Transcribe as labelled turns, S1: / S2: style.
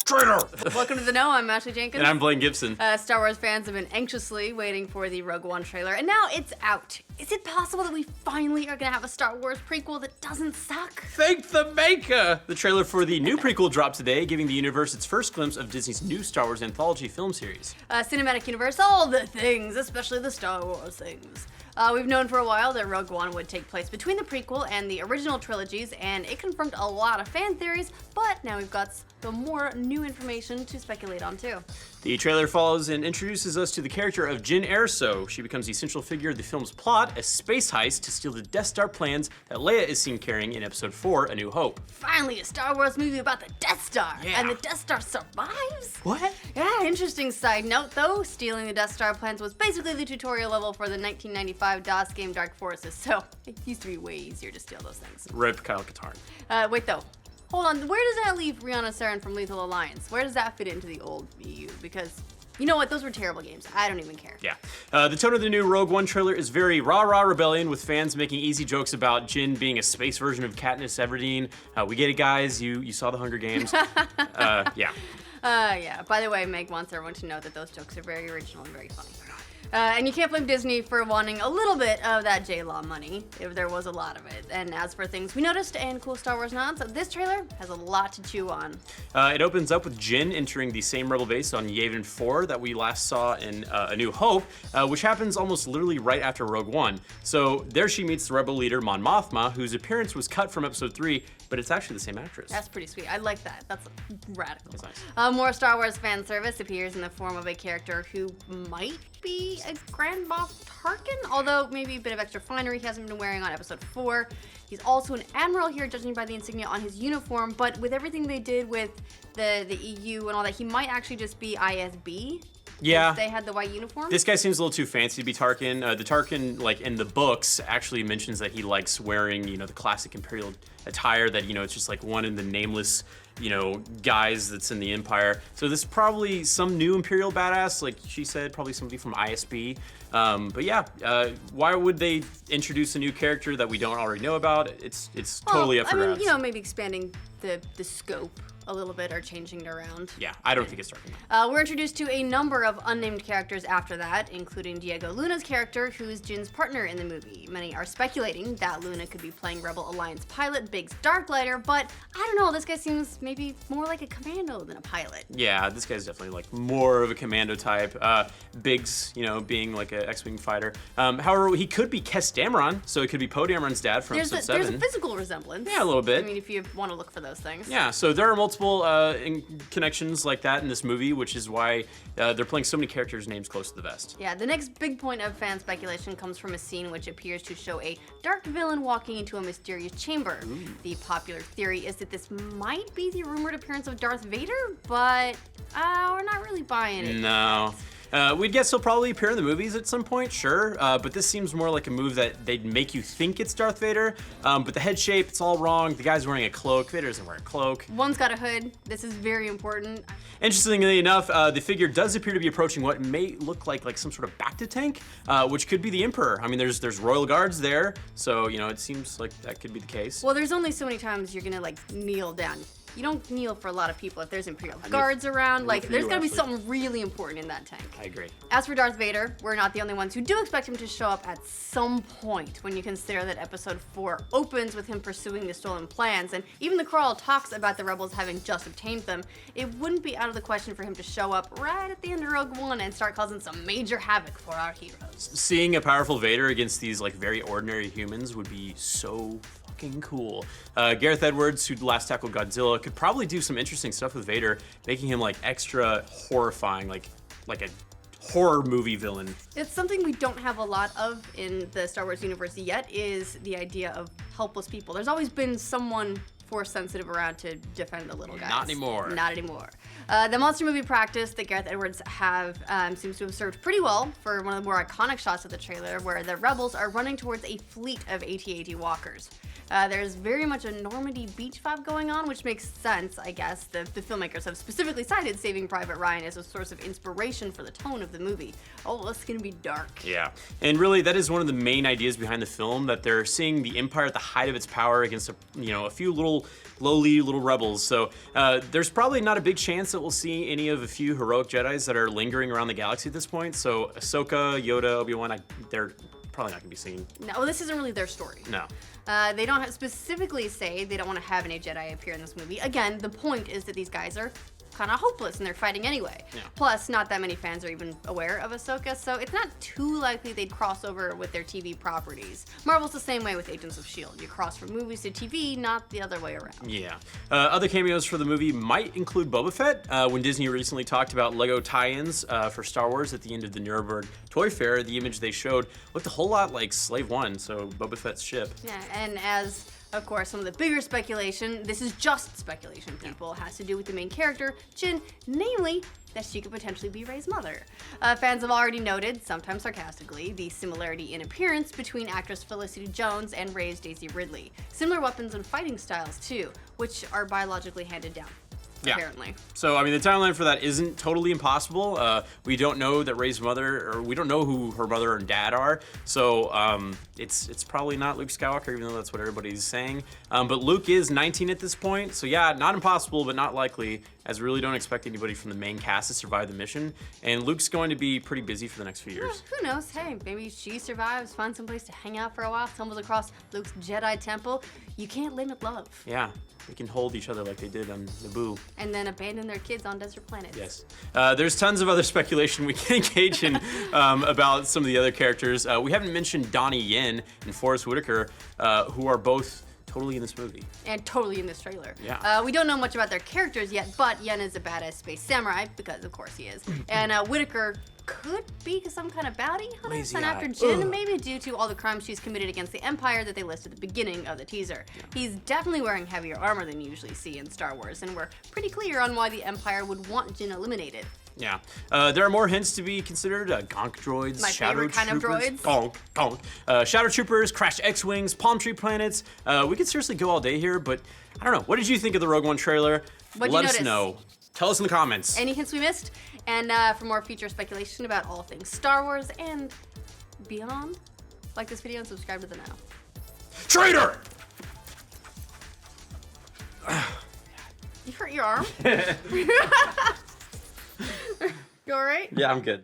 S1: Traitor!
S2: Welcome to the Know. I'm Ashley Jenkins.
S1: And I'm Blaine Gibson.
S2: Star Wars fans have been anxiously waiting for the Rogue One trailer, and now it's out. Is it possible that we finally are going to have a Star Wars prequel that doesn't suck?
S1: Thank the maker! The trailer for the new prequel dropped today, giving the universe its first glimpse of Disney's new Star Wars anthology film series.
S2: Cinematic universe, all the things, especially the Star Wars things. We've known for a while that Rogue One would take place between the prequel and the original trilogies, and it confirmed a lot of fan theories, but now we've got some more new information to speculate on too.
S1: The trailer follows and introduces us to the character of Jyn Erso. She becomes the central figure of the film's plot, a space heist to steal the Death Star plans that Leia is seen carrying in Episode 4, A New Hope.
S2: Finally, a Star Wars movie about the Death Star!
S1: Yeah.
S2: And the Death Star survives?
S1: What?
S2: Yeah, interesting side note though, stealing the Death Star plans was basically the tutorial level for the 1995 DOS game Dark Forces, so it used to be way easier to steal those things.
S1: Rip Kyle Katarn.
S2: Wait though. Hold on, where does that leave Rihanna Saren from Lethal Alliance? Where does that fit into the old EU? Because, you know what, those were terrible games. I don't even care.
S1: Yeah. The tone of the new Rogue One trailer is very rah-rah rebellion, with fans making easy jokes about Jyn being a space version of Katniss Everdeen. We get it, guys. You saw the Hunger Games. Yeah.
S2: Yeah. By the way, Meg wants everyone to know that those jokes are very original and very funny. And you can't blame Disney for wanting a little bit of that J-Law money, if there was a lot of it. And as for things we noticed and cool Star Wars nods, this trailer has a lot to chew on.
S1: It opens up with Jyn entering the same rebel base on Yavin 4 that we last saw in A New Hope, which happens almost literally right after Rogue One. So there she meets the rebel leader Mon Mothma, whose appearance was cut from Episode 3, but it's actually the same actress.
S2: That's pretty sweet. I like that. That's radical.
S1: That's nice.
S2: More Star Wars fan service appears in the form of a character who might be a Grand Moff Tarkin, although maybe a bit of extra finery he hasn't been wearing on Episode 4. He's also an admiral here, judging by the insignia on his uniform, but with everything they did with the EU and all that, he might actually just be ISB.
S1: Yeah.
S2: They had the white uniform.
S1: This guy seems a little too fancy to be Tarkin. The Tarkin, like in the books, actually mentions that he likes wearing, the classic Imperial attire that, it's just like one in the nameless, guys that's in the Empire. So this is probably some new Imperial badass, like she said, probably somebody from ISB. But yeah, why would they introduce a new character that we don't already know about? It's totally up for grabs.
S2: Maybe expanding the scope a little bit or changing it around.
S1: Yeah, I don't think it's Tarkin.
S2: We're introduced to a number of unnamed characters after that, including Diego Luna's character, who's Jyn's partner in the movie. Many are speculating that Luna could be playing Rebel Alliance pilot Biggs Darklighter, but I don't know, this guy seems maybe more like a commando than a pilot.
S1: Yeah, this guy's definitely like more of a commando type. Biggs, being like an X-Wing fighter. However, he could be Kes Dameron, so it could be Poe Dameron's dad from Episode 7.
S2: There's a physical resemblance.
S1: Yeah, a little bit.
S2: I mean, if you want to look for those things.
S1: Yeah, so there are multiple connections like that in this movie, which is why they're playing so many characters' names close to the vest.
S2: Yeah, the next big point of fan speculation comes from a scene which appears to show a dark villain walking into a mysterious chamber. Ooh. The popular theory is that this might be the rumored appearance of Darth Vader, but we're not really buying it.
S1: No. We'd guess he'll probably appear in the movies at some point, sure, but this seems more like a move that they'd make you think it's Darth Vader, but the head shape, it's all wrong. The guy's wearing a cloak. Vader doesn't wear a cloak.
S2: One's got a hood. This is very important.
S1: Interestingly enough, the figure does appear to be approaching what may look like some sort of Bacta tank, which could be the Emperor. I mean, there's royal guards there, so, it seems like that could be the case.
S2: Well, there's only so many times you're gonna, kneel down. You don't kneel for a lot of people if there's Imperial guards around. There's gotta be something really important in that tank.
S1: I agree.
S2: As for Darth Vader, we're not the only ones who do expect him to show up at some point when you consider that Episode 4 opens with him pursuing the stolen plans, and even the crawl talks about the rebels having just obtained them. It wouldn't be out of the question for him to show up right at the end of Rogue One and start causing some major havoc for our heroes.
S1: Seeing a powerful Vader against these very ordinary humans would be so fucking cool. Gareth Edwards, who last tackled Godzilla, could probably do some interesting stuff with Vader, making him extra horrifying, like a horror movie villain.
S2: It's something we don't have a lot of in the Star Wars universe yet, is the idea of helpless people. There's always been someone Force sensitive around to defend the little guys.
S1: Not anymore.
S2: Not anymore. The monster movie practice that Gareth Edwards seems to have served pretty well for one of the more iconic shots of the trailer, where the rebels are running towards a fleet of AT-AT walkers. There's very much a Normandy beach vibe going on, which makes sense, I guess. The filmmakers have specifically cited Saving Private Ryan as a source of inspiration for the tone of the movie. Oh, it's gonna be dark.
S1: Yeah, and really that is one of the main ideas behind the film, that they're seeing the Empire at the height of its power against a few lowly little rebels. So there's probably not a big chance that we'll see any of a few heroic Jedis that are lingering around the galaxy at this point. So Ahsoka, Yoda, Obi-Wan, they're probably not gonna be seen.
S2: No, this isn't really their story.
S1: No.
S2: They don't specifically say they don't want to have any Jedi appear in this movie. Again, the point is that these guys are kind of hopeless and they're fighting anyway.
S1: Yeah.
S2: Plus, not that many fans are even aware of Ahsoka, so it's not too likely they'd cross over with their TV properties. Marvel's the same way with Agents of S.H.I.E.L.D. You cross from movies to TV, not the other way around.
S1: Yeah. Other cameos for the movie might include Boba Fett. When Disney recently talked about Lego tie-ins for Star Wars at the end of the Nuremberg Toy Fair, the image they showed looked a whole lot like Slave One, so Boba Fett's ship.
S2: Yeah, and as of course, some of the bigger speculation, this is just speculation, people, has to do with the main character, Jyn, namely that she could potentially be Rey's mother. Fans have already noted, sometimes sarcastically, the similarity in appearance between actress Felicity Jones and Rey's Daisy Ridley. Similar weapons and fighting styles, too, which are biologically handed down.
S1: Yeah.
S2: Apparently.
S1: So, I mean, the timeline for that isn't totally impossible. We don't know that Rey's mother, or we don't know who her mother and dad are. So, it's probably not Luke Skywalker, even though that's what everybody's saying. But Luke is 19 at this point. So, yeah, not impossible, but not likely, as we really don't expect anybody from the main cast to survive the mission. And Luke's going to be pretty busy for the next few years.
S2: Who knows? Hey, maybe she survives, finds someplace to hang out for a while, stumbles across Luke's Jedi temple. You can't limit love.
S1: Yeah. They can hold each other like they did on Naboo.
S2: And then abandon their kids on desert planets.
S1: Yes. There's tons of other speculation we can engage in about some of the other characters. We haven't mentioned Donnie Yen and Forrest Whitaker, who are both totally in this movie.
S2: And totally in this trailer.
S1: Yeah.
S2: We don't know much about their characters yet, but Yen is a badass space samurai, because of course he is. And Whitaker could be some kind of bounty hunter
S1: Lazy
S2: sent after
S1: eye.
S2: Jyn,
S1: Ugh.
S2: maybe due to all the crimes she's committed against the Empire that they list at the beginning of the teaser. Yeah. He's definitely wearing heavier armor than you usually see in Star Wars, and we're pretty clear on why the Empire would want Jyn eliminated.
S1: Yeah. There are more hints to be considered. Gonk droids,
S2: My
S1: shadow
S2: favorite kind
S1: troopers.
S2: of droids.
S1: Gonk. Shadow troopers, crashed X-Wings, palm tree planets. We could seriously go all day here, but I don't know. What did you think of the Rogue One trailer?
S2: What'd
S1: Let
S2: you
S1: us
S2: notice?
S1: know. Tell us in the comments.
S2: Any hints we missed? And for more future speculation about all things Star Wars and beyond, like this video and subscribe to the now.
S1: Traitor!
S2: You hurt your arm? You alright?
S1: Yeah, I'm good.